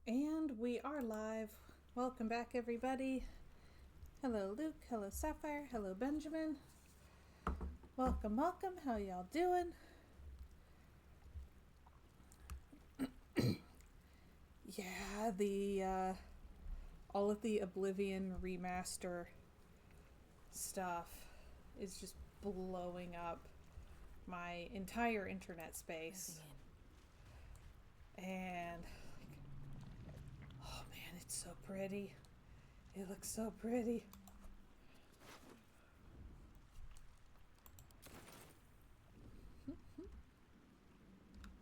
And we are live. Welcome back, everybody. Hello, Luke. Hello, Sapphire. Hello, Benjamin. Welcome, welcome. How y'all doing? Yeah, the all of the Oblivion remaster stuff is just blowing up my entire internet space. And oh man, it's so pretty. It looks so pretty.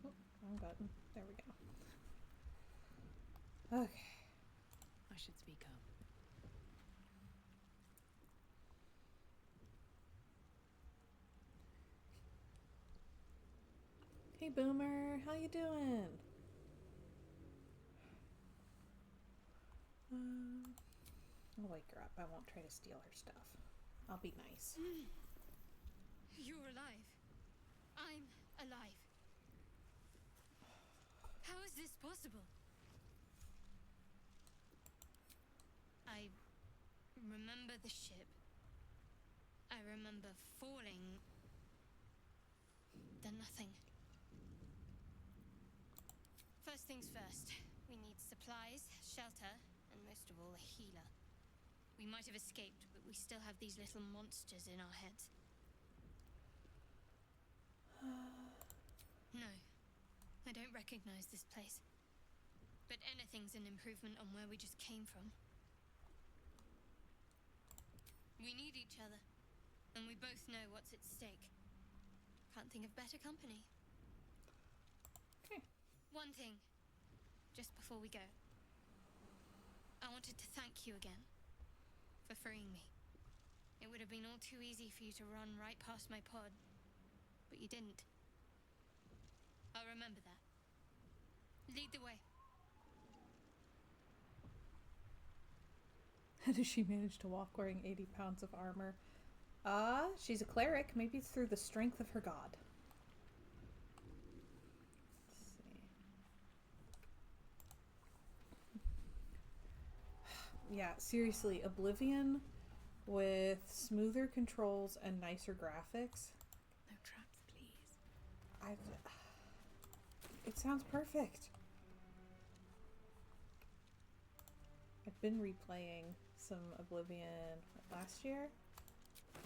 Oh, wrong button. There we go. Okay. I should speak up. Hey Boomer, how you doing? I'll wake her up. I won't try to steal her stuff. I'll be nice. You're alive. I'm alive. How is this possible? I remember the ship. I remember falling. Then nothing. First things first. We need supplies, shelter, and most of all, a healer. We might have escaped, but we still have these little monsters in our heads. No, I don't recognize this place. But anything's an improvement on where we just came from. We need each other, and we both know what's at stake. Can't think of better company. Okay. One thing, just before we go. I wanted to thank you again for freeing me. It would have been all too easy for you to run right past my pod, but you didn't. I'll remember that. Lead the way. How does she manage to walk wearing 80 pounds of armor? She's a cleric. Maybe it's through the strength of her god. Let's see. Yeah, seriously, Oblivion with smoother controls and nicer graphics. No traps, please. It sounds perfect. I've been replaying some Oblivion last year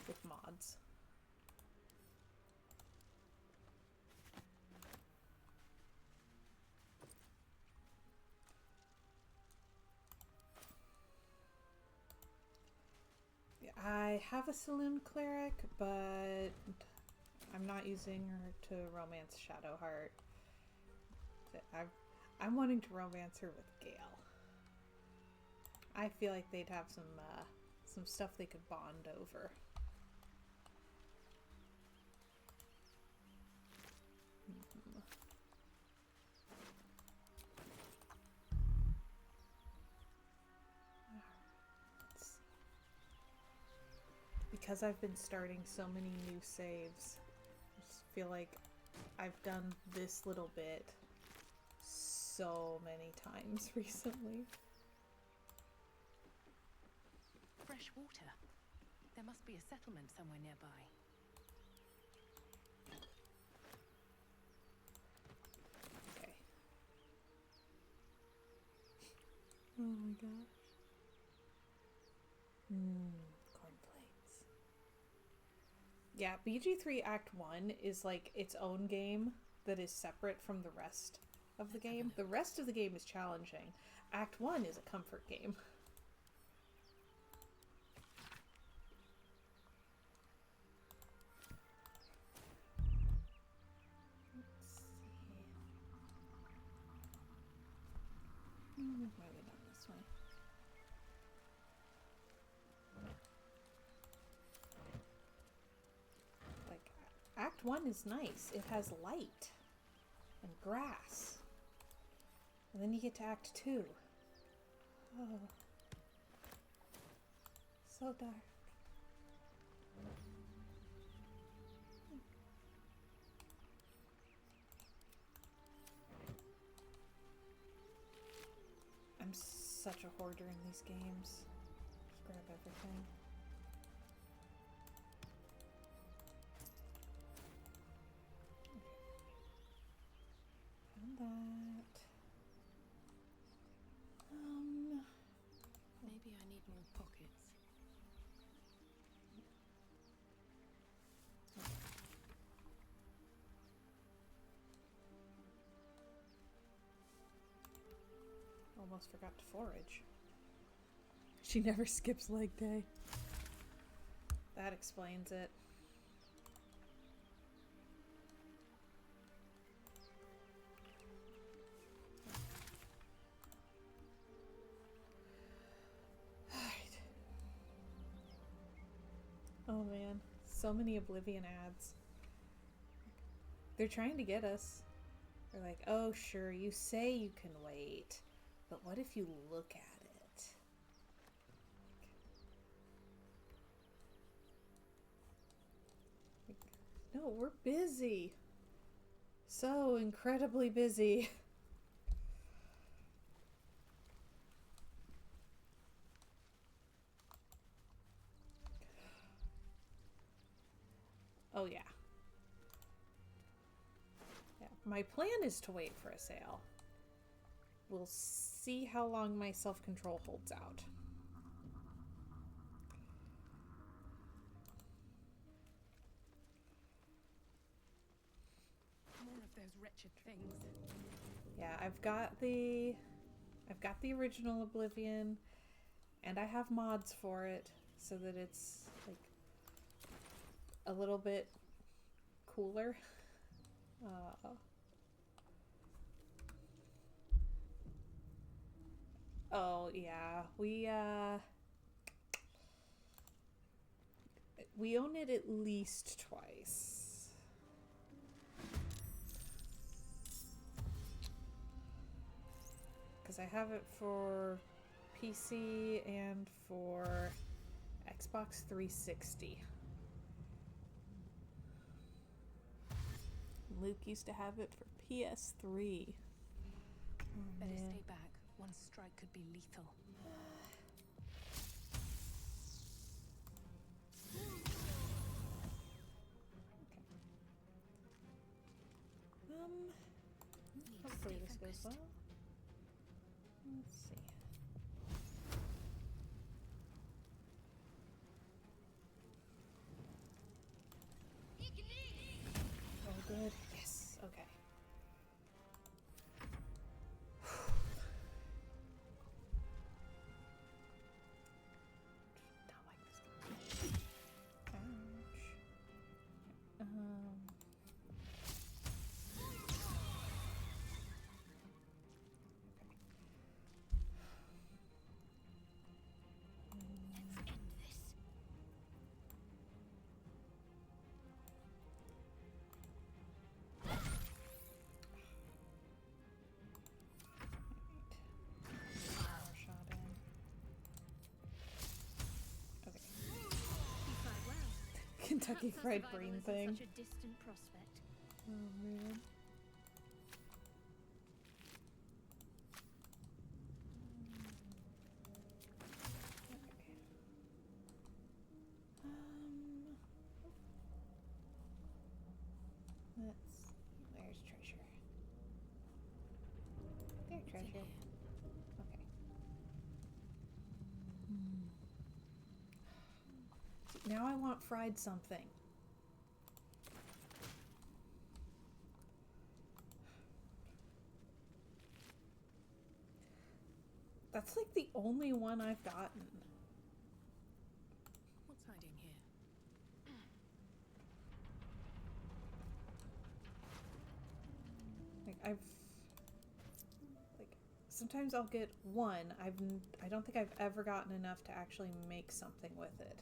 with mods. I have a saloon cleric, but I'm not using her to romance Shadowheart. I'm wanting to romance her with Gale. I feel like they'd have some stuff they could bond over. Because I've been starting so many new saves, I just feel like I've done this little bit so many times recently. Fresh water. There must be a settlement somewhere nearby. Okay. Oh my gosh. Cornflakes. Yeah, BG3 Act 1 is like its own game that is separate from the rest of the game. The rest of the game is challenging. Act 1 is a comfort game. Let's see. Why are we not this way? Like, Act 1 is nice. It has light and grass. And then you get to Act 2. Oh. So dark. such a hoarder in these games. Just grab everything. And that. Maybe I need more pockets. Almost forgot to forage. She never skips leg day. That explains it. Alright. Oh man, so many Oblivion ads. They're trying to get us. They're like, oh sure, you say you can wait, but what if you look at it? No, we're busy. So incredibly busy. Oh yeah. Yeah, my plan is to wait for a sale. We'll see how long my self-control holds out. More of those wretched things. Yeah, I've got the original Oblivion, and I have mods for it so that it's like a little bit cooler. Oh yeah, we own it at least twice. Because I have it for PC and for Xbox 360. Luke used to have it for PS3. Better stay back. One strike could be lethal. Hopefully this goes well. Let's see. Oh, good. Yes. Okay. Not like this. Ouch. Kentucky Fried Green thing. Such a distant prospect. Oh man. Where's treasure? There, treasure. Okay. Now I want fried something. That's like the only one I've gotten. What's hiding here? Like sometimes I'll get one. I don't think I've ever gotten enough to actually make something with it.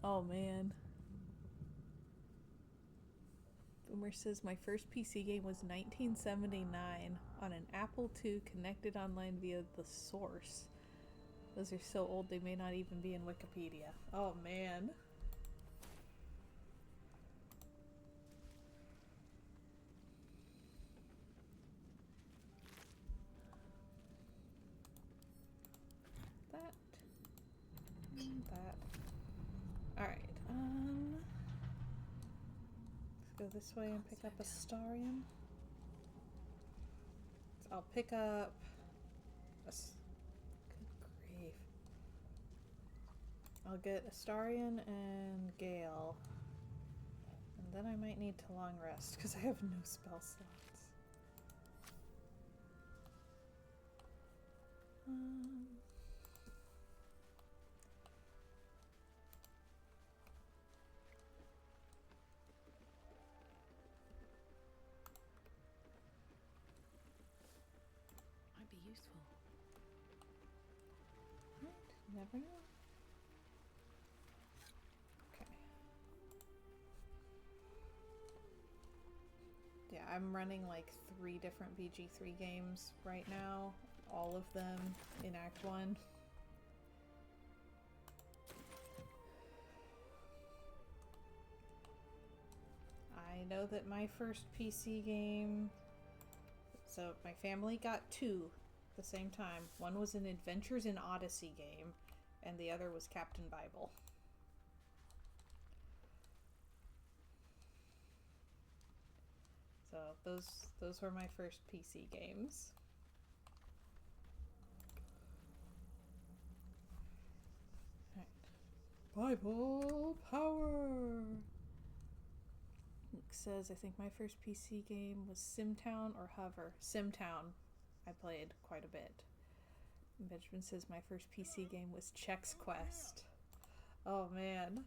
Oh man. Boomer says my first PC game was 1979 on an Apple II connected online via the Source. Those are so old they may not even be in Wikipedia. Oh man. Go this way and pick up a Starion. So I'll pick up a... Good grief. I'll get Astarion and Gale. And then I might need to long rest because I have no spell slots. Might be useful. Never know. Okay. Yeah, I'm running like 3 different BG3 games right now. All of them in Act 1. I know that my first PC game... So my family got 2 at the same time. One was an Adventures in Odyssey game, and the other was Captain Bible. So those were my first PC games. Right. Bible power! Luke says, I think my first PC game was Simtown or Hover. Simtown. I played quite a bit. And Benjamin says my first PC game was Chex Quest. Oh man.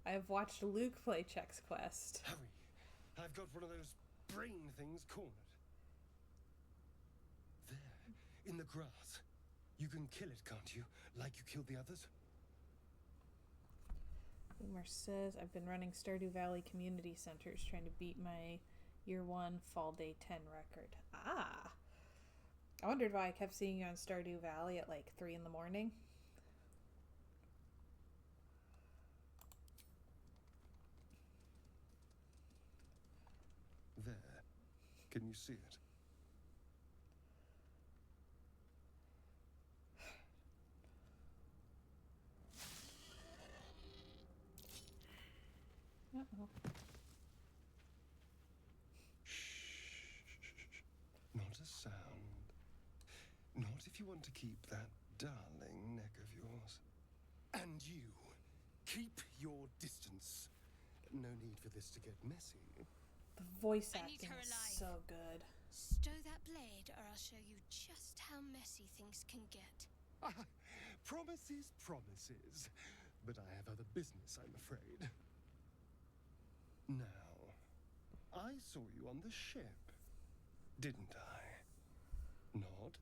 I've watched Luke play Chex Quest. Hurry! I've got one of those brain things cornered. There, in the grass. You can kill it, can't you? Like you killed the others? Boomer says, I've been running Stardew Valley Community Centers trying to beat my Year 1 Fall Day 10 record. Ah! I wondered why I kept seeing you on Stardew Valley at like 3 in the morning. There. Can you see it? Uh-oh. Shh. Not a sound. Not if you want to keep that darling neck of yours. And you, keep your distance. No need for this to get messy. The voice I need acting her is alive. so good. Stow that blade, or I'll show you just how messy things can get. Promises, promises. But I have other business, I'm afraid. Now, I saw you on the ship, didn't I? Nod?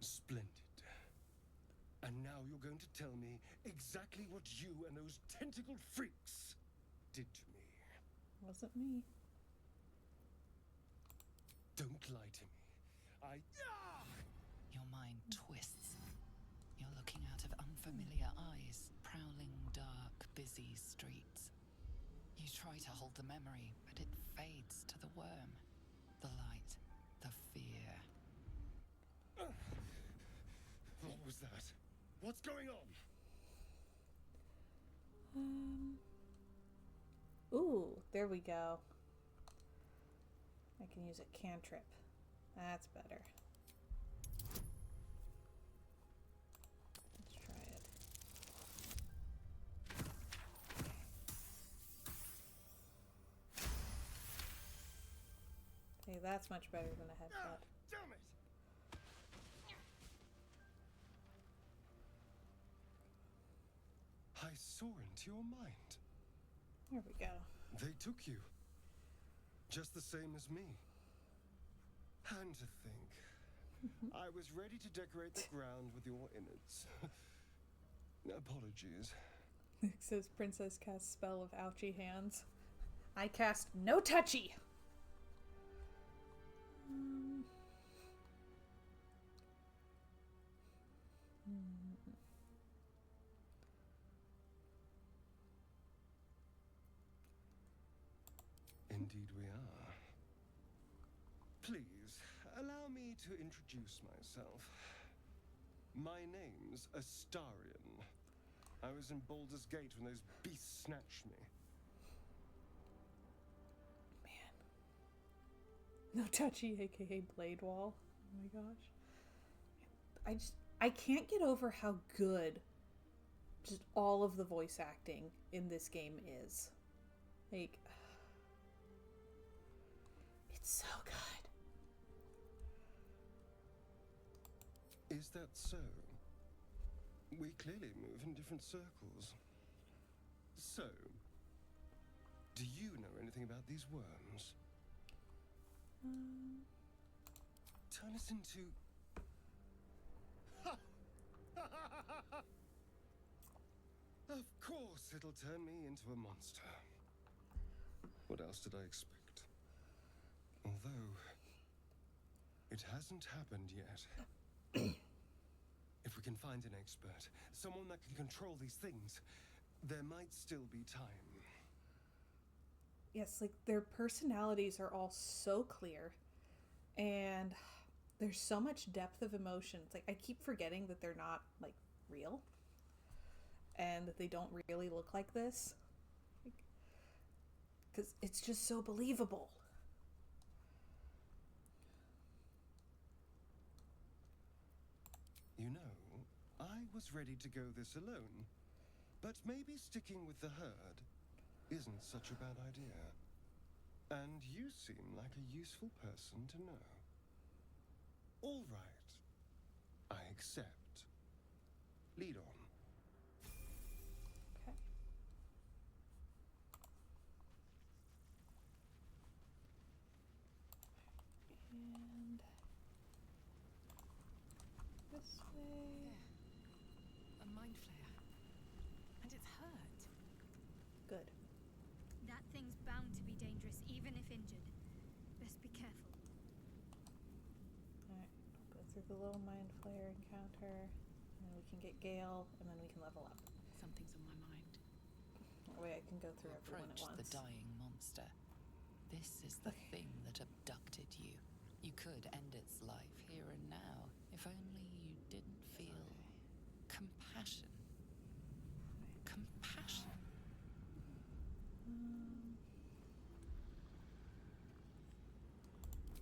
Splendid. And now you're going to tell me exactly what you and those tentacled freaks did to me. Wasn't me. Don't lie to me. Your mind twists. You're looking out of unfamiliar eyes, prowling dark, busy streets. You try to hold the memory, but it fades to the worm. The light, the fear. What was that? What's going on? Ooh, there we go. I can use a cantrip. That's better. Let's try it. Hey, that's much better than a headbutt. Damn it! I saw into your mind. There we go. They took you. Just the same as me. And to think, I was ready to decorate the ground with your innards. Apologies. It says Princess casts spell of ouchy hands. I cast no touchy! Indeed we are. Please, Allow me to introduce myself. My name's Astarion. I was in Baldur's Gate when those beasts snatched me. Man. No touchy, aka Blade Wall. Oh my gosh. I can't get over how good just all of the voice acting in this game is. Like, it's so good. Is that so? We clearly move in different circles. So, do you know anything about these worms? Turn us into... Of course it'll turn me into a monster. What else did I expect? Although, it hasn't happened yet. If we can find an expert, someone that can control these things, there might still be time. Yes, like their personalities are all so clear, and there's so much depth of emotion. It's like I keep forgetting that they're not like real, and that they don't really look like this, because it's just so believable. You know, I was ready to go this alone, but maybe sticking with the herd isn't such a bad idea. And you seem like a useful person to know. All right, I accept. Lead on. Okay. And this way. A mind flare. And it's hurt. Good. That thing's bound to be dangerous, even if injured. Best be careful. Alright, go through the little mind flare encounter, and then we can get Gale, and then we can level up. Something's on my mind. That way I can go through everyone at Approach once. the dying monster. This is the thing that abducted you. You could end its life here and now, if only you didn't feel compassion. Compassion.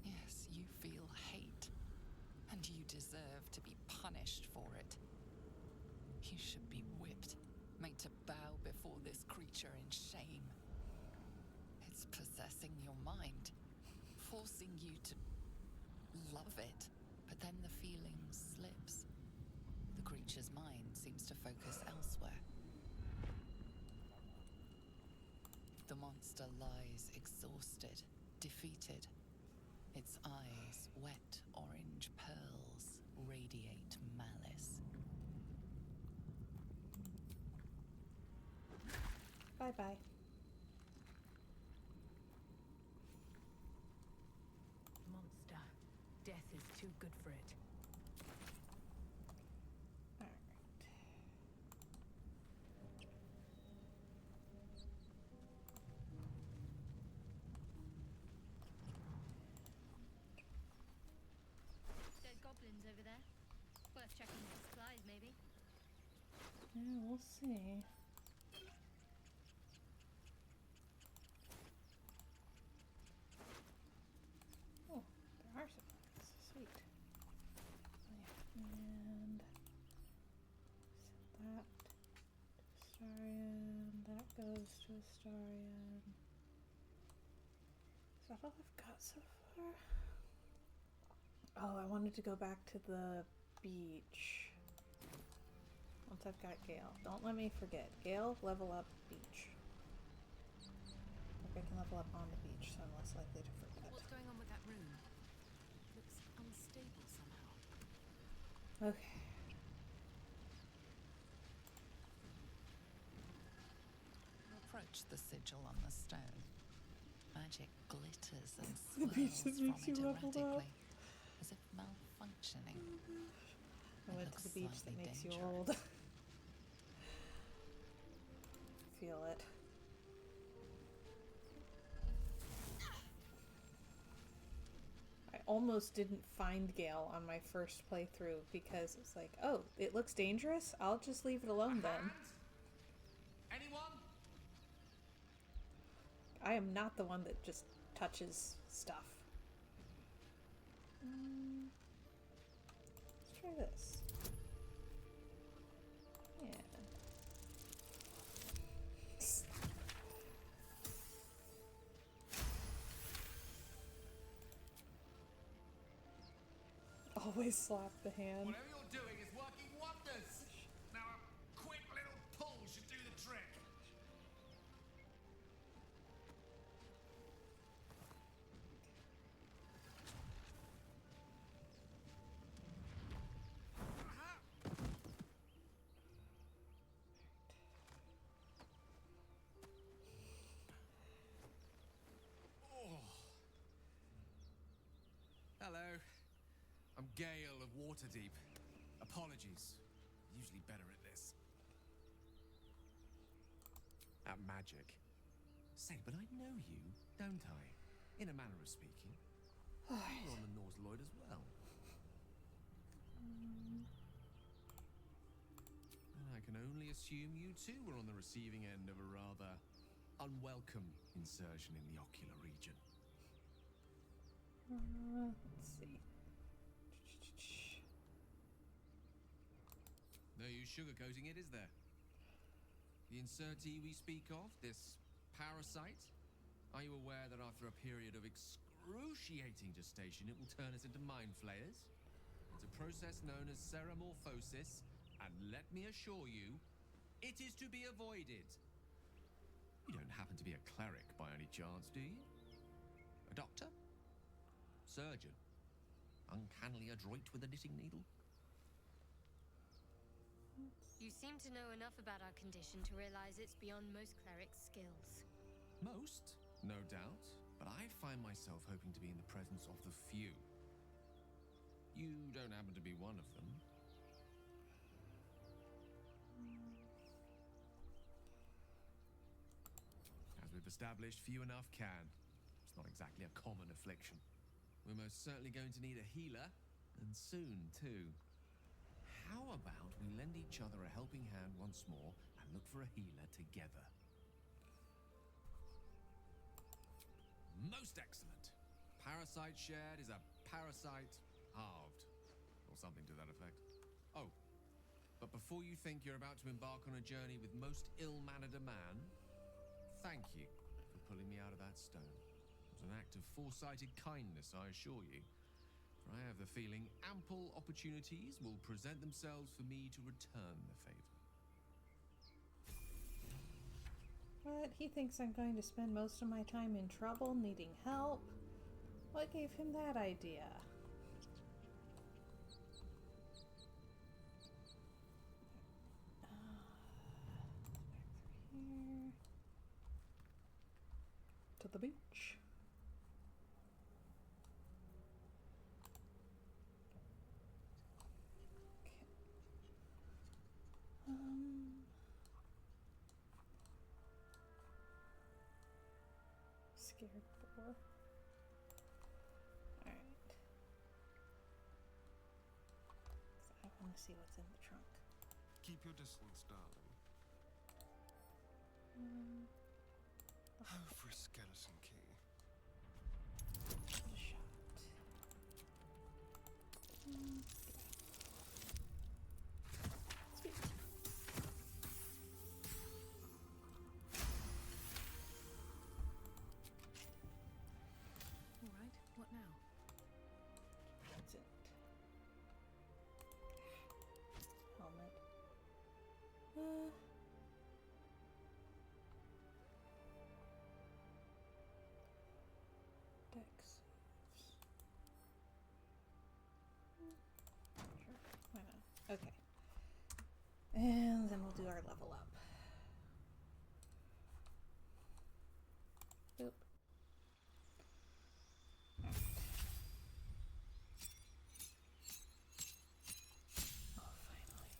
Yes, you feel hate, and you deserve to be punished for it. You should be whipped, made to bow before this creature in shame. It's possessing your mind, forcing you to love it, but then the feeling slips. The creature's mind seems to focus elsewhere. The monster lies exhausted, defeated. Its eyes, wet orange pearls, radiate malice. Bye-bye. Monster. Death is too good for it. Alright. Dead goblins over there. Worth checking for supplies, maybe. Yeah, we'll see. Oh, there are supplies. Sweet. Oh, yeah. And set that to Astarion. That goes to Astarion. Is that all I've got so far? Oh, I wanted to go back to the beach. Once I've got Gale. Don't let me forget. Gale, level up, beach. Like I can level up on the beach, so I'm less likely to forget. What's going on with that room? Looks unstable somehow. Okay. Approach the sigil on the stone. Magic glitters and The beach that swirls from makes you it leveled up. erratically, as if malfunctioning. I It went to looks the beach that slightly makes you dangerous. old. Feel it. almost didn't find Gale on my first playthrough because it's like, oh, it looks dangerous? I'll just leave it alone then. Anyone? I am not the one that just touches stuff. Let's try this. Yeah. Always slap the hand. Whatever you're doing is working wonders. Now a quick little pull should do the trick. Oh. Hello. I'm Gale of Waterdeep. Apologies. Usually better at this. At magic. Say, but I know you, don't I? In a manner of speaking. You were on the Norse Lloyd as well. And I can only assume you too were on the receiving end of a rather unwelcome insertion in the ocular region. Let's see. No use sugarcoating it, is there? The insertee we speak of, this parasite, are you aware that after a period of excruciating gestation, it will turn us into mind flayers? It's a process known as ceramorphosis, and let me assure you, it is to be avoided. You don't happen to be a cleric by any chance, do you? A doctor? Surgeon? Uncannily adroit with a knitting needle? You seem to know enough about our condition to realize it's beyond most clerics' skills. Most, no doubt, but I find myself hoping to be in the presence of the few. You don't happen to be one of them. As we've established, few enough can. It's not exactly a common affliction. We're most certainly going to need a healer, and soon, too. How about we lend each other a helping hand once more and look for a healer together? Most excellent. Parasite shared is a parasite halved, or something to that effect. Oh, but before you think you're about to embark on a journey with most ill-mannered a man, thank you for pulling me out of that stone. It was an act of foresighted kindness, I assure you. For I have the feeling ample opportunities will present themselves for me to return the favor. What? He thinks I'm going to spend most of my time in trouble, needing help? What gave him that idea? Here. To the beach. Scared for. Alright. I want to see what's in the trunk. Keep your distance, darling. Oh, for a skeleton key. Just a shot. Sweet. All right, what now? That's it. Helmet. Dex. Sure, why not? Okay. And then we'll do our level up. Boop. Oh, finally.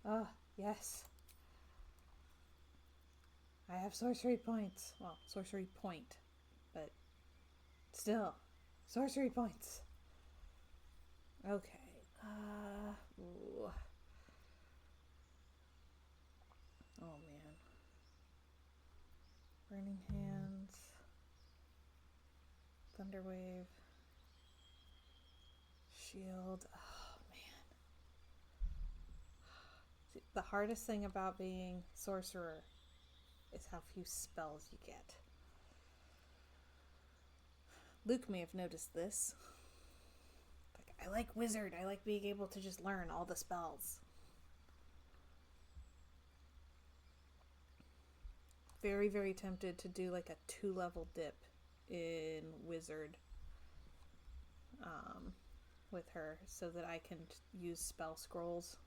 Ah, yes. I have sorcery points. Well, sorcery point. But still, Sorcery points. Okay. Ooh. Oh man. Burning Hands. Thunderwave. Shield. Oh man. See, the hardest thing about being sorcerer is how few spells you get. Luke may have noticed this. Like, I like wizard. I like being able to just learn all the spells. Very, very tempted to do like a 2-level dip in wizard with her so that I can use spell scrolls.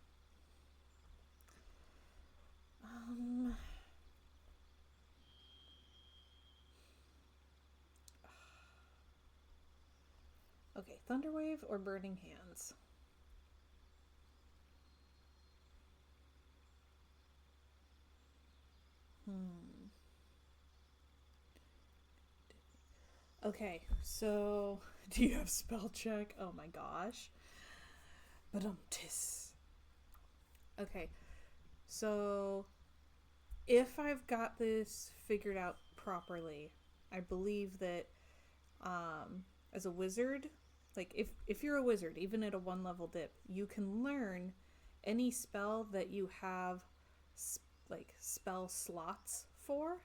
Okay, Thunderwave or Burning Hands? Okay, so do you have spell check? Oh my gosh. But okay, so if I've got this figured out properly, I believe that as a wizard, like if you're a wizard, even at a 1-level dip, you can learn any spell that you have like spell slots for.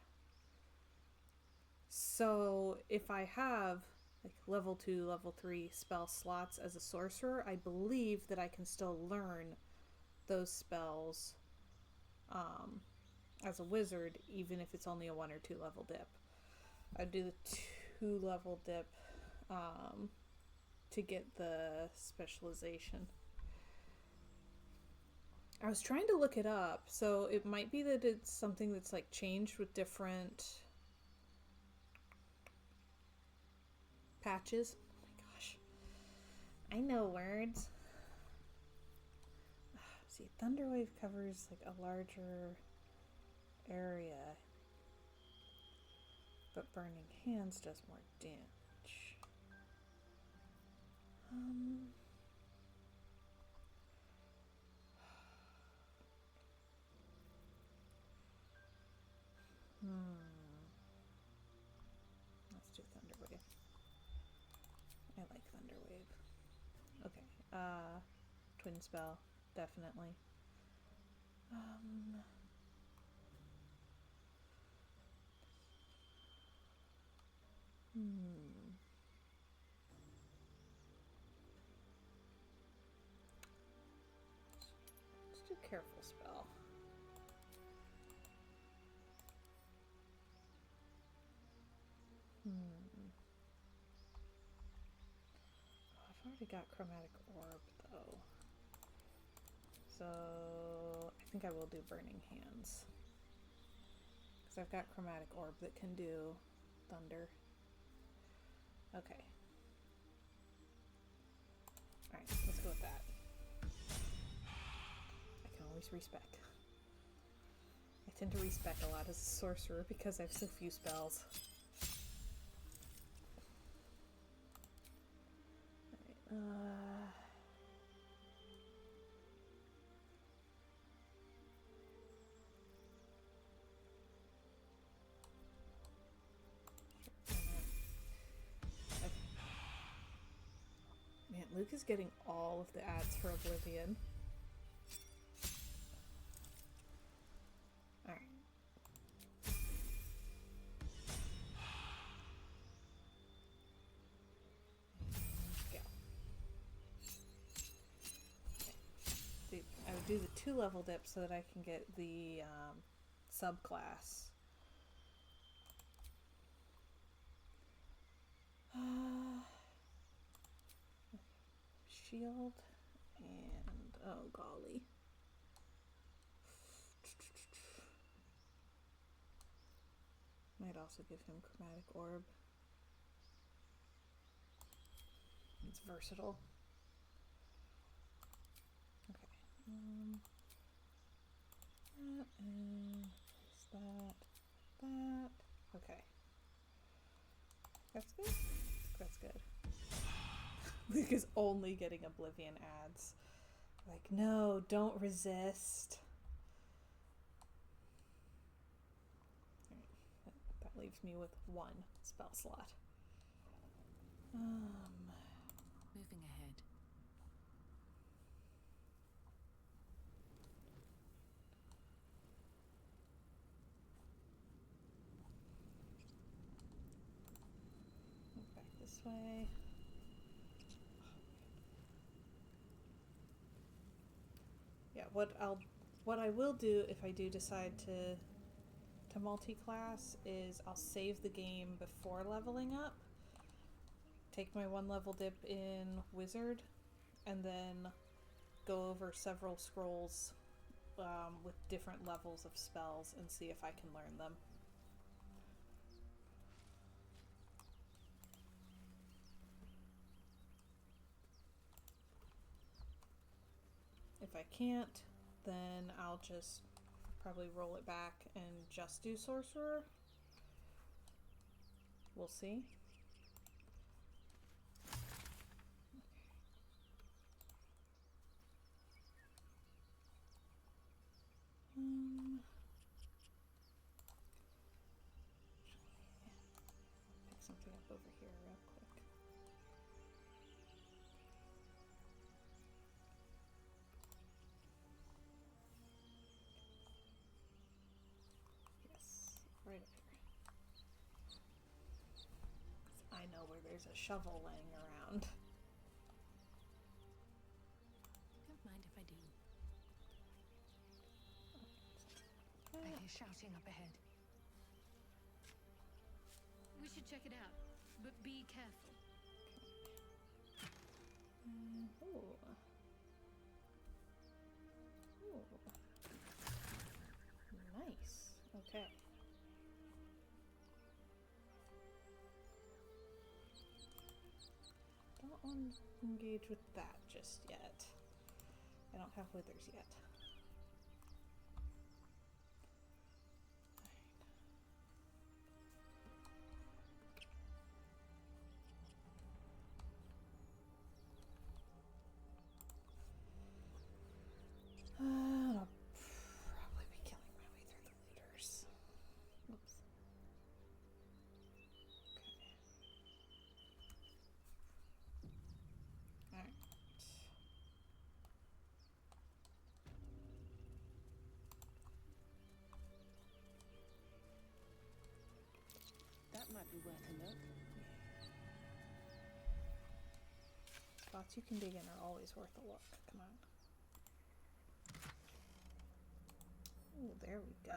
So if I have like level 2, level 3 spell slots as a sorcerer, I believe that I can still learn those spells as a wizard, even if it's only a 1 or 2 level dip. I'd do the 2-level dip to get the specialization. I was trying to look it up, so it might be that it's something that's like changed with different patches. Oh my gosh. I know words. See, Thunderwave covers like a larger area, but Burning Hands does more damage. Let's do Thunderwave. I like Thunderwave. Okay, Twin Spell, definitely. Let's do Careful Spell. I've already got Chromatic Orb, though. So I think I will do Burning Hands. Because I've got Chromatic Orb that can do Thunder. Okay. Alright, let's go with that. I can always respec. I tend to respec a lot as a sorcerer because I have so few spells. Alright, man, Luke is getting all of the ads for Oblivion. Alright. Go. Okay. I would do the 2-level dip so that I can get the subclass. Shield and oh golly. Might also give him Chromatic Orb. It's versatile. Okay. That and that. Okay. That's good. That's good. Because only getting Oblivion ads. Like, no, don't resist. Alright, that leaves me with 1 spell slot. Moving ahead. Move back this way. Yeah, what I will do if I do decide to multi-class is I'll save the game before leveling up, take my 1 level dip in Wizard, and then go over several scrolls with different levels of spells and see if I can learn them. If I can't, then I'll just probably roll it back and just do Sorcerer. We'll see. Pick something up over here real quick. Yes, right up here. I know where there's a shovel laying around. Don't mind if I do. I hear shouting up ahead. We should check it out, but be careful. Ooh. Ooh. Nice. Okay. Don't want to engage with that just yet. I don't have withers yet. I'll probably be killing my way through the looters. Oops. Okay. Alright. That might be worth a look. Spots you can dig in are always worth a look. Come on. Ooh, there we go.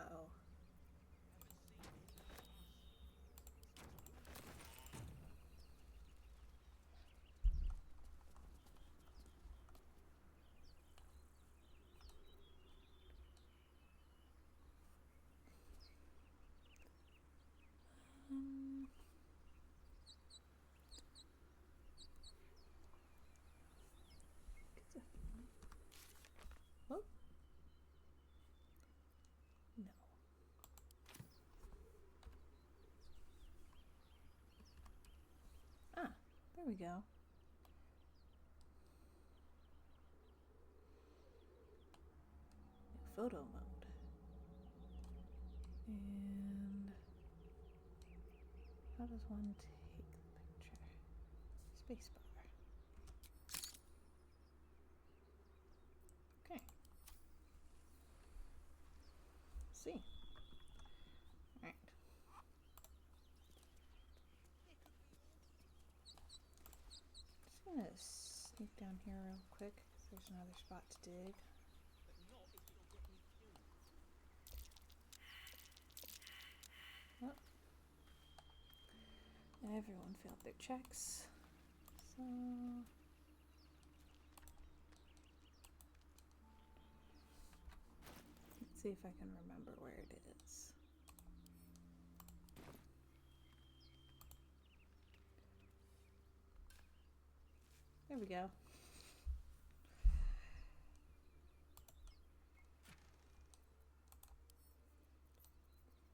Oh. No. Ah, there we go. New photo mode. And how does one take the picture? Spacebar. Okay. See. Alright. Just gonna sneak down here real quick because there's another spot to dig. Oh. Everyone failed their checks. So let's see if I can remember where it is. There we go.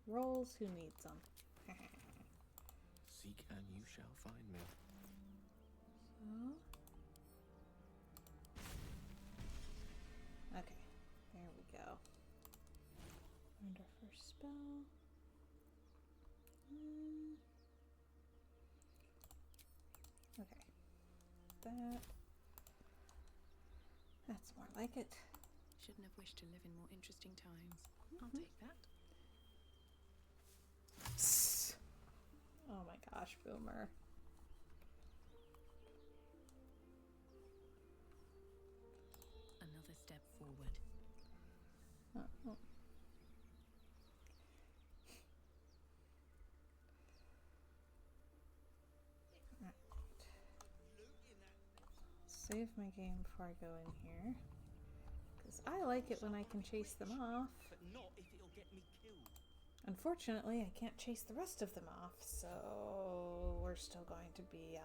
Rolls, who needs them? Seek and you shall find me. So go. Learned our first spell. Okay. That's more like it. Shouldn't have wished to live in more interesting times. I'll take that. Oh my gosh, Boomer. Another step forward. Oh. Right. Save my game before I go in here. Because I like it when I can chase them off. But not if it'll get me killed. Unfortunately, I can't chase the rest of them off, so we're still going to be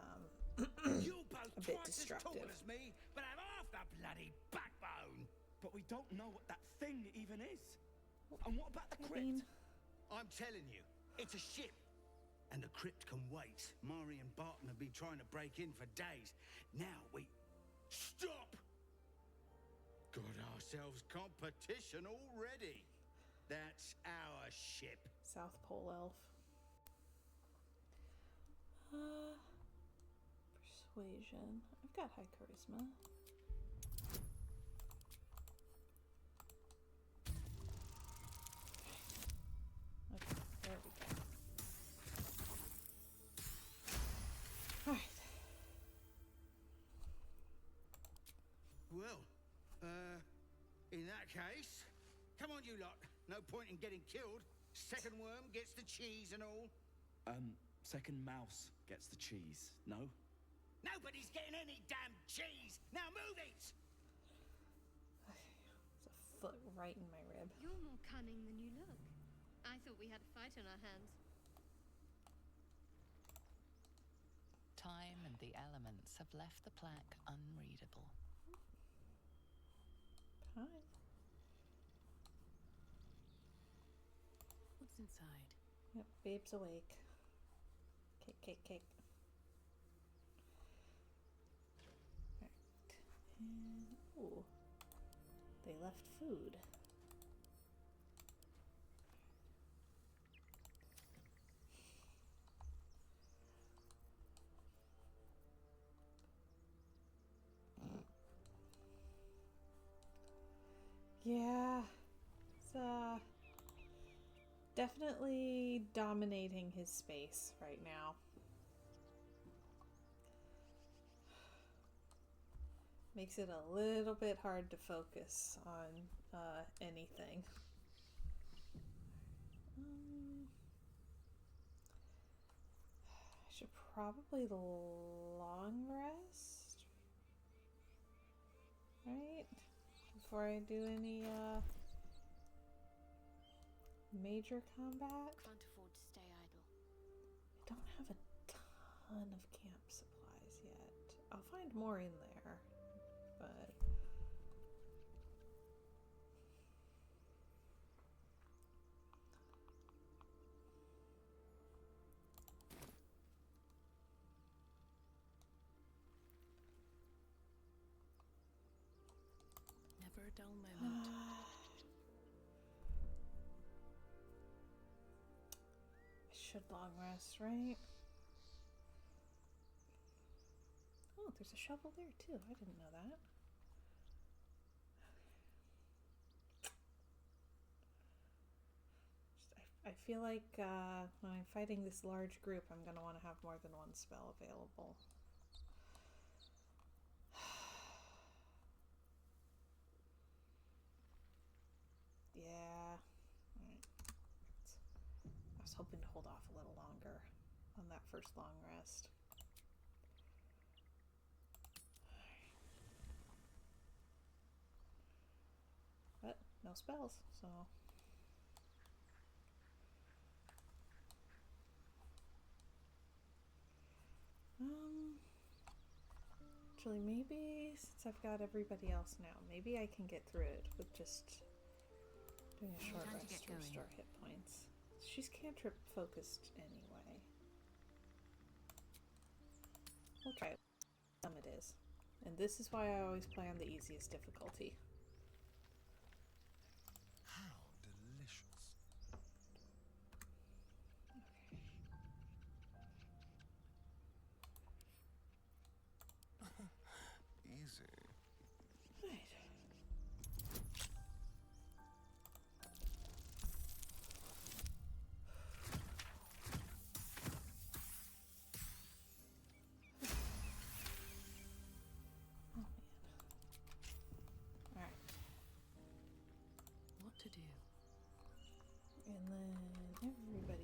You both a bit twice destructive. as tall as me, but have half the bloody backbone. But we don't know what that thing even is. And what about the crypt? I'm telling you, it's a ship. And the crypt can wait. Mari and Barton have been trying to break in for days. Now we... Stop! Got ourselves competition already. That's our ship. South Pole Elf. Persuasion. I've got high charisma. Okay, there we go. Alright. Well, in that case, come on you lot. No point in getting killed. Second worm gets the cheese and all. Second mouse gets the cheese, no? Nobody's getting any damn cheese! Now move it! It's a foot right in my rib. You're more cunning than you look. I thought we had a fight on our hands. Time and the elements have left the plaque unreadable. Hi. What's inside? Yep, babe's awake. Cake, cake, cake. Right. And, ooh. They left food. Yeah. It's, definitely dominating his space right now. Makes it a little bit hard to focus on anything. I should probably long rest, right? Before I do any major combat. Can't afford to stay idle. I don't have a ton of camp supplies yet. I'll find more in there, but Never a dull moment. I should long rest, right? Oh, there's a shovel there too. I didn't know that. I feel like when I'm fighting this large group, I'm going to want to have more than one spell available. Yeah. Right. I was hoping to hold off a little longer on that first long rest. But no spells, so... Actually, maybe since I've got everybody else now, maybe I can get through it with just doing a short Time to rest get to restore going. hit points. She's cantrip focused anyway. We'll try it. It is. And this is why I always play on the easiest difficulty.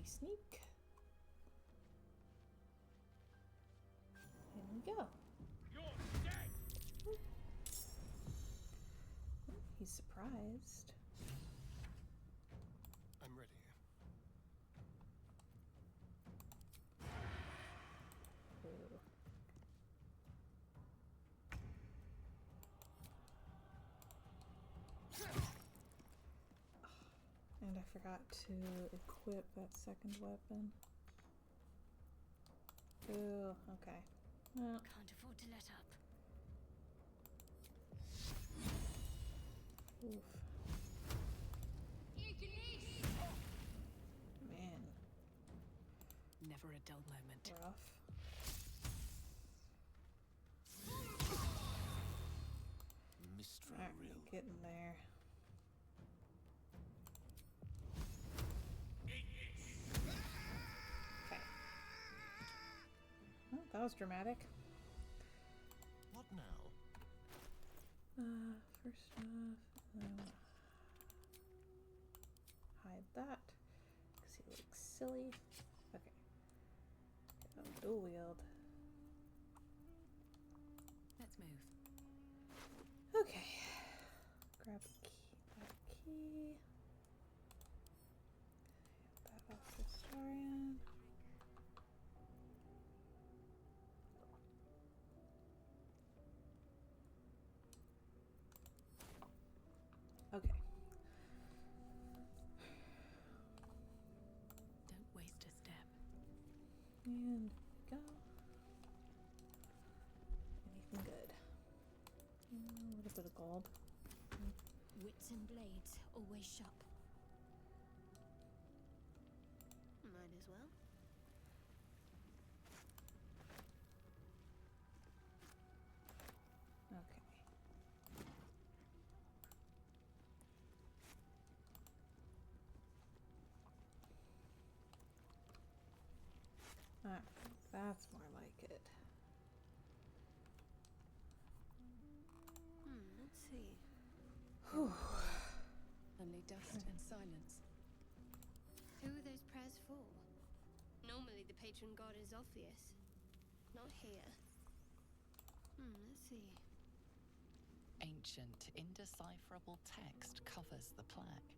sneak. In we go. You're dead! He's surprised. I'm ready. Ooh. And I forgot to equip that second weapon. Ooh, okay. Well, Can't afford to let up. oof. Man, Never a dull moment. rough. Mystery Alright, real. getting there. Okay. Well, that was dramatic. What now? First off, hide that because he looks silly. Okay. Dual wield. Let's move. Okay. Grab a key. That key. That off the Starion. Okay. Don't waste a step. And go. Anything good? A little bit of gold. Wits and blades always sharp. Might as well. Okay. Alright, that's more like it. Let's see. Whew. Only dust and silence. Who are those prayers for? Normally the patron god is obvious. Not here. Let's see. Ancient, indecipherable text covers the plaque.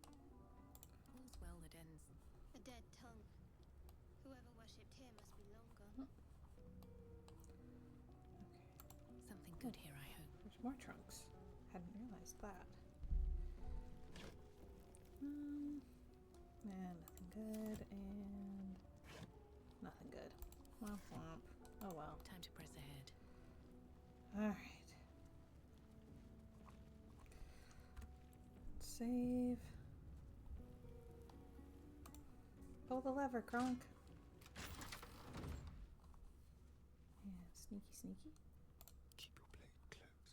All's well that ends. A dead tongue. Whoever worshipped here must be long gone. Something good here, I hope. There's more trunks. Hadn't realized that. And nothing good, and nothing good. Womp womp. Oh well. Time to press ahead. Alright. Save. Pull the lever, Kronk. And sneaky, sneaky. Keep your blade close.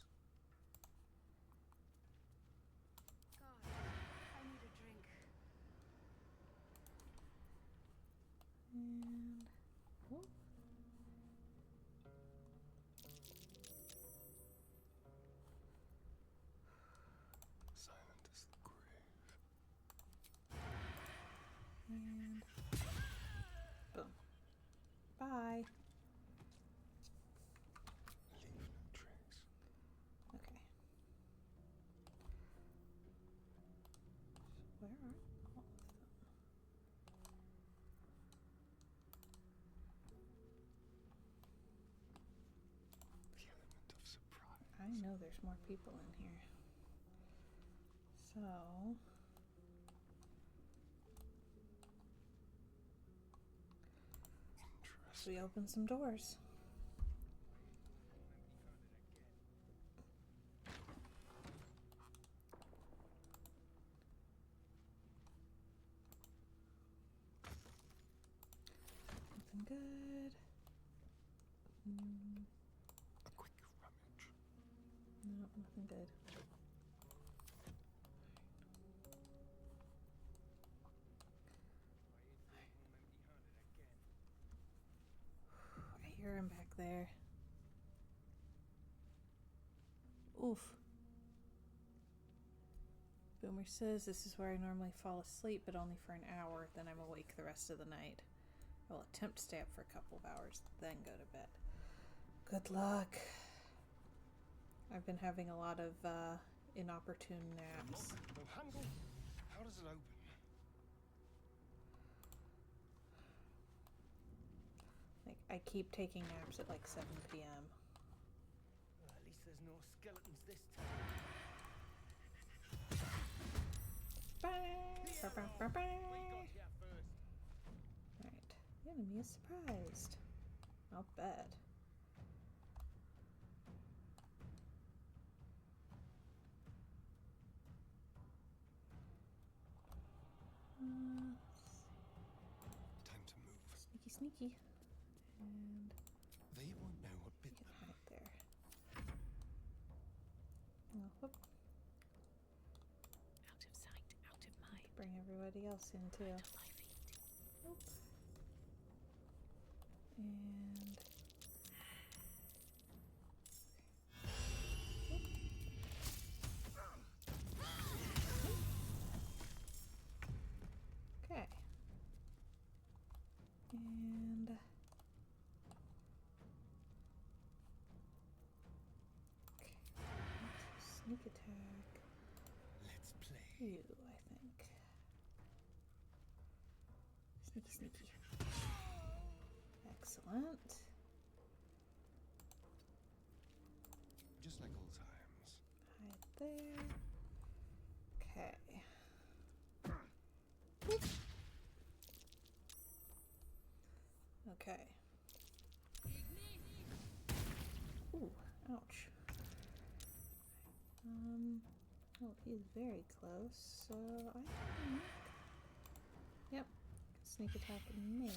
God, I need a drink. And whoop. Silent as the grave. And boom. Bye. Leave no trace. Okay. So where are all of them? The element of surprise. I know there's more people in here. So Interesting. we open some doors. Nothing good. A quick rummage. No, nothing good. I hear him back there. Oof. Boomer says, this is where I normally fall asleep, but only for an hour. Then I'm awake the rest of the night. I will attempt to stay up for a couple of hours, then go to bed. Good luck. I've been having a lot of inopportune naps. No handle. How does it open? Like, I keep taking naps at like 7 p.m. Well, at least there's no skeletons this time. Right. We got here first. The enemy is surprised. Not bad. Time to move. Sneaky, sneaky. And They won't know what bit them. right there. Oh, whoop. Out of sight, out of mind. Bring everybody else in too. Out of my feet. Whoop. And okay. And okay. Sneak attack. Let's play. You, I think. Sneaky, sneaky. Excellent. Just like old times. Hide there. Okay. Whoop. Okay. Ooh, ouch. Oh, he's very close, so I think... Yep. Sneak attack and melee.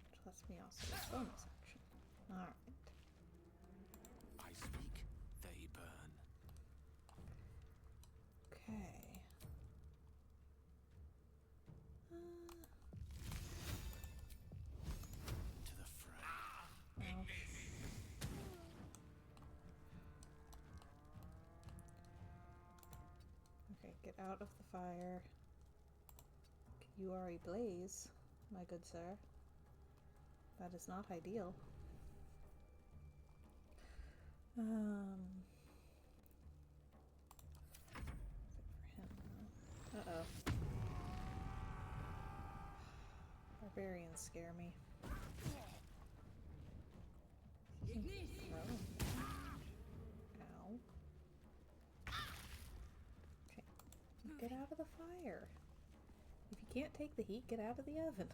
Which lets me also use bonus action. Alright. I speak, they burn. Okay. To the fray. Ouch. Okay, get out of the fire. You are a blaze, my good sir. That is not ideal. For him now. Uh-oh. Barbarians scare me. He can throw them. Ow. Okay. Get out of the fire. If you can't take the heat, get out of the oven.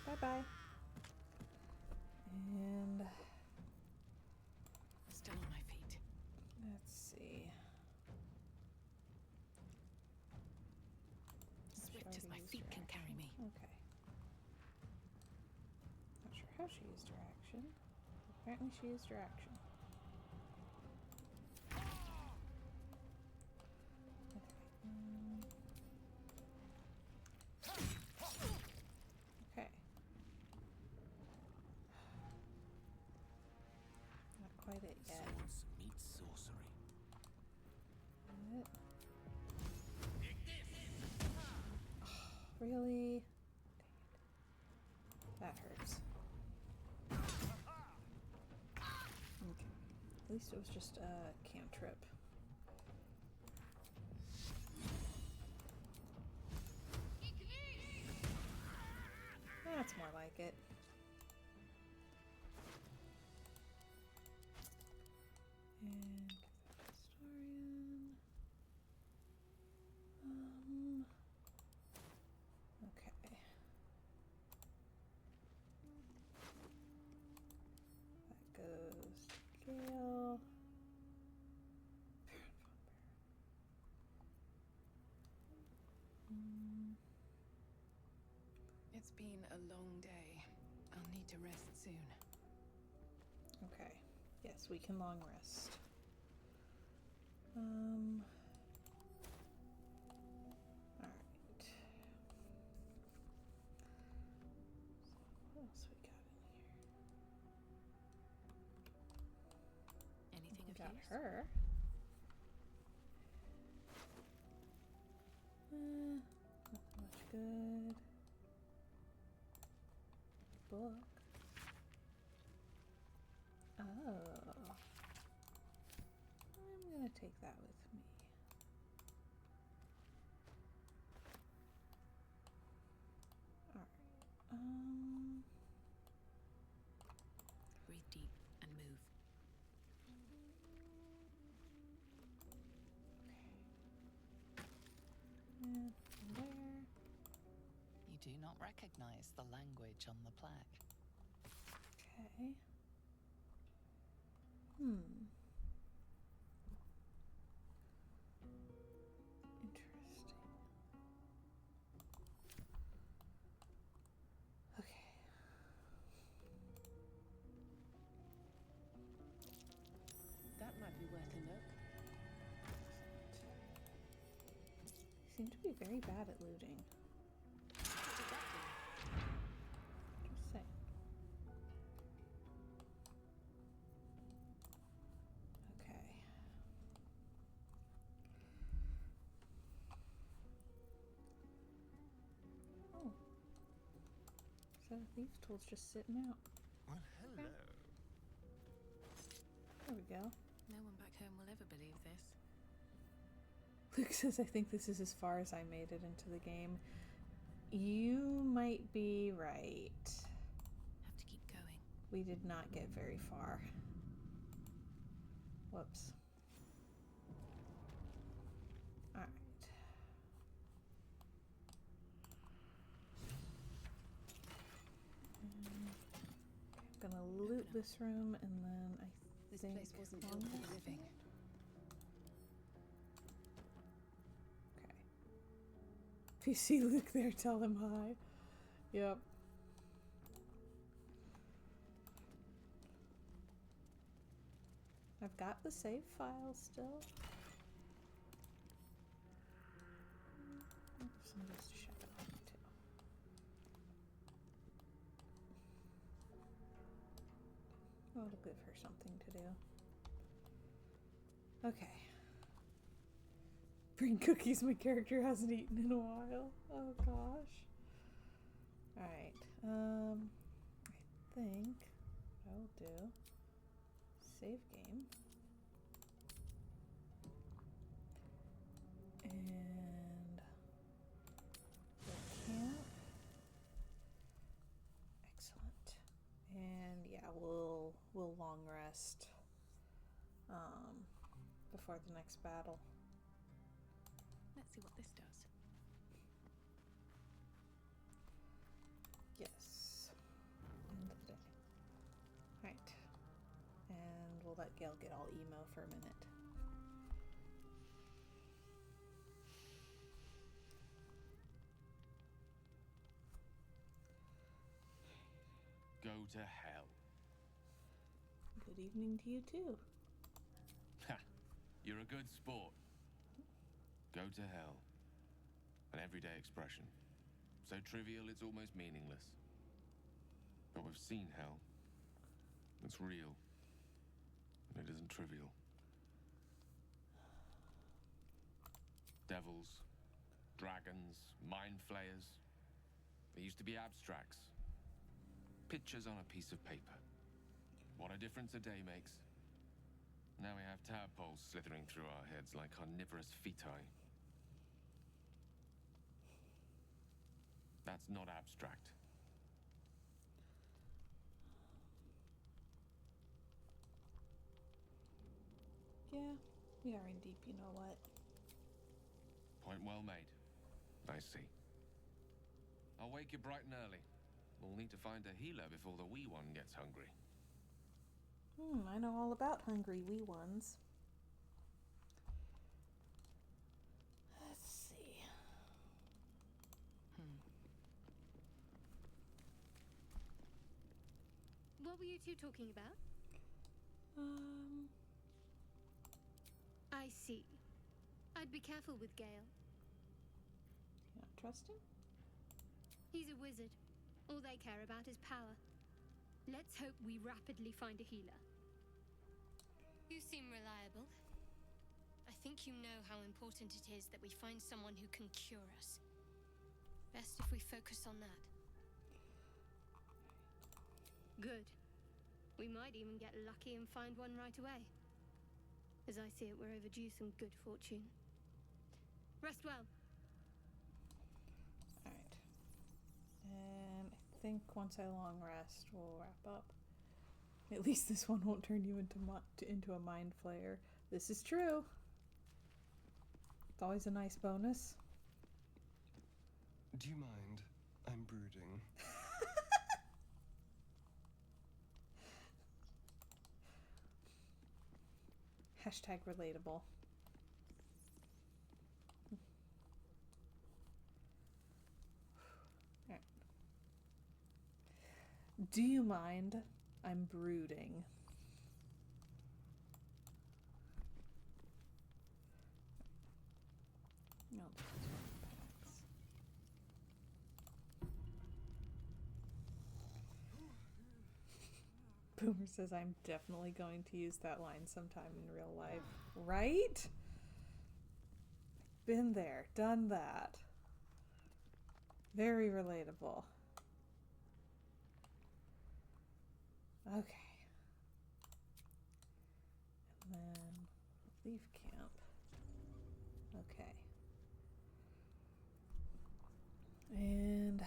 Bye-bye. And Still on my feet. let's see. Swift She as my already feet used her can carry me. Okay. Not sure how she used her action. Apparently she used her action. Okay. Not quite it yet. Swords meet sorcery. What? Really? That hurts. Okay. At least it was just a cantrip. That's more like it. And historian. Okay. That goes to Gale. It's been a long day. I'll need to rest soon. Okay. Yes, we can long rest. Alright. What else we got in here? got use. her. Not much good. Book. Oh. I'm gonna take that with me. Alright. Breathe deep and move. And there. You do not recognize the language on the plaque. Okay. Interesting. Okay. That might be worth a look. They seem to be very bad at looting. What did that do? Just saying. Okay. Oh. So thieves' tools just sitting out. Well, hello. There we go. No one back home will ever believe this. Luke says, I think this is as far as I made it into the game. You might be right. Have to keep going. We did not get very far. Whoops. Alright. I'm gonna loot this room and then I This think place wasn't built for the living. Okay. If you see Luke there, tell him hi. Yep. I've got the save file still. Somebody's to shut it off too. Oh, it'll give her something to do. Okay. Bring cookies my character hasn't eaten in a while. Oh gosh. Alright. I think what I'll do. Save game. And go camp. Excellent. And yeah, we'll long rest before the next battle. Let's see what this does. Yes. End of the day. Right. And we'll let Gail get all emo for a minute. Go to hell. Good evening to you too. Ha! You're a good sport. Go to hell. An everyday expression. So trivial it's almost meaningless. But we've seen hell. It's real. And it isn't trivial. Devils, dragons, mind flayers. They used to be abstracts. Pictures on a piece of paper. What a difference a day makes. Now we have tadpoles slithering through our heads like carnivorous feti. That's not abstract. Yeah, we are in deep, you know what? Point well made. I see. I'll wake you bright and early. We'll need to find a healer before the wee one gets hungry. I know all about hungry wee ones. Let's see. What were you two talking about? I see. I'd be careful with Gale. You not trust him? He's a wizard. All they care about is power. Let's hope we rapidly find a healer. You seem reliable. I think you know how important it is that we find someone who can cure us. Best if we focus on that. Good. We might even get lucky and find one right away. As I see it, we're overdue some good fortune. Rest well. Alright. And I think once I long rest, we'll wrap up. At least this one won't turn you into a mind flayer. This is true. It's always a nice bonus. Do you mind? I'm brooding. Hashtag relatable. Alright. Do you mind? I'm brooding. No, this one packs. Boomer says I'm definitely going to use that line sometime in real life. Right? Been there, done that. Very relatable. Okay. And then leave camp. Okay. And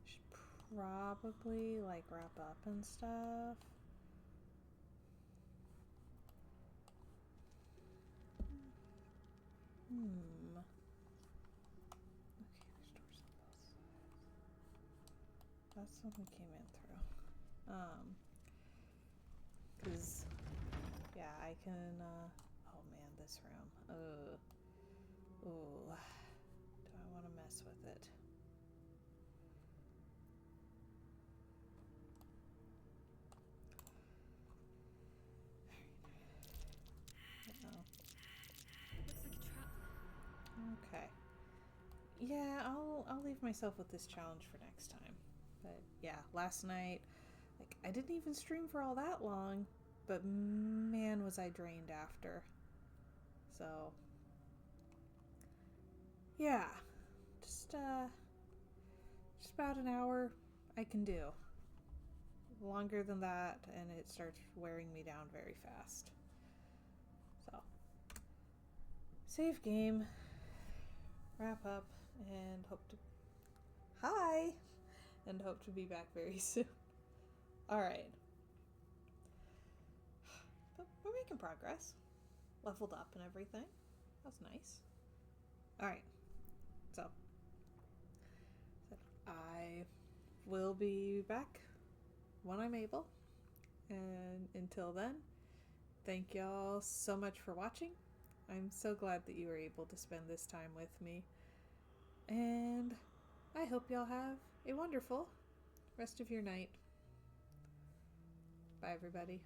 should probably like wrap up and stuff. Okay, there's doors on both sides. That's what we came in through. Cause yeah, I can oh man, this room. Ooh. Do I want to mess with it? Uh-oh. Looks like a trap. Okay. Yeah, I'll leave myself with this challenge for next time. But yeah, last night, like I didn't even stream for all that long, but man was I drained after. So yeah, just about an hour I can do. Longer than that and it starts wearing me down very fast. So save game, wrap up, and hope to be back very soon. Alright. But we're making progress. Leveled up and everything. That's nice. Alright. So I will be back when I'm able. And until then, thank y'all so much for watching. I'm so glad that you were able to spend this time with me. And I hope y'all have a wonderful rest of your night. Bye, everybody.